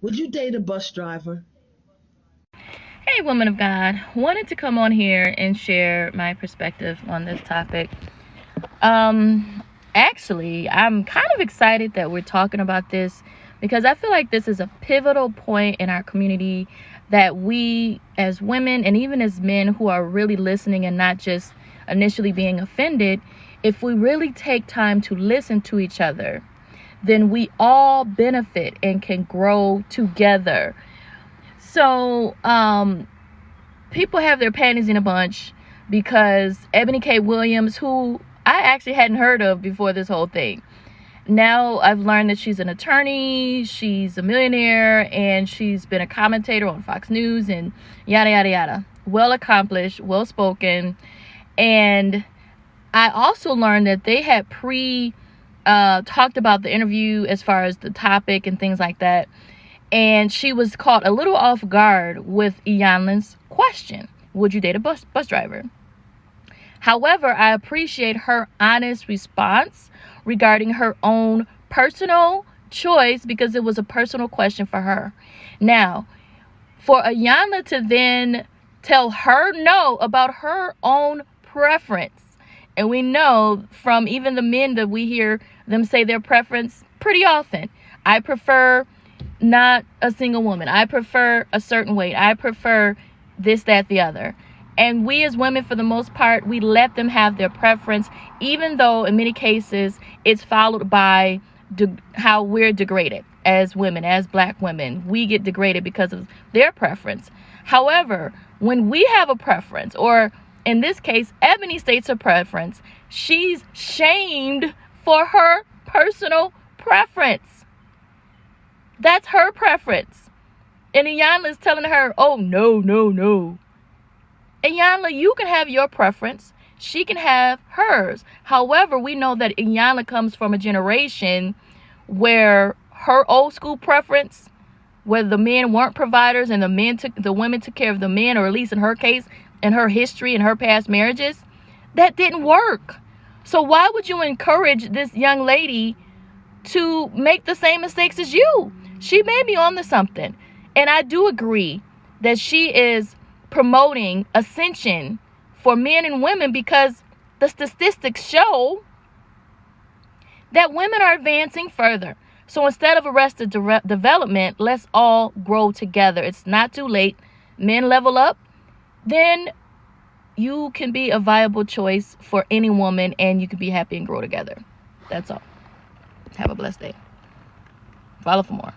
Would you date a bus driver? Hey, woman of God. Wanted to come on here and share my perspective on this topic. Actually, I'm kind of excited that we're talking about this because I feel like this is a pivotal point in our community that we as women and even as men who are really listening and not just initially being offended, if we really take time to listen to each other, then we all benefit and can grow together. So, people have their panties in a bunch because Eboni K Williams, who I actually hadn't heard of before this whole thing, now I've learned that she's an attorney, she's a millionaire, and she's been a commentator on Fox News and yada, yada, yada. Well accomplished, well spoken. And I also learned that they had talked about the interview as far as the topic and things like that. And she was caught a little off guard with Iyanla's question, would you date a bus driver? However, I appreciate her honest response regarding her own personal choice because it was a personal question for her. Now, for Iyanla to then tell her no about her own preference, and we know from even the men that we hear them say their preference pretty often. I prefer not a single woman. I prefer a certain weight. I prefer this, that, the other. And we as women, for the most part, we let them have their preference, even though in many cases it's followed by how we're degraded as women, as black women. We get degraded because of their preference. However, when we have a preference, or in this case, Eboni states her preference, she's shamed for her personal preference. That's her preference. And Iyanla's telling her, oh, no, no, no. Iyanla, you can have your preference. She can have hers. However, we know that Iyanla comes from a generation where her old school preference, where the men weren't providers and the women took care of the men, or at least in her case, in her history and her past marriages, that didn't work. So why would you encourage this young lady to make the same mistakes as you? She may be on to something. And I do agree that she is promoting ascension for men and women because the statistics show that women are advancing further. So instead of arrested development, let's all grow together. It's not too late. Men level up, then you can be a viable choice for any woman and you can be happy and grow together. That's all. Have a blessed day. Follow for more.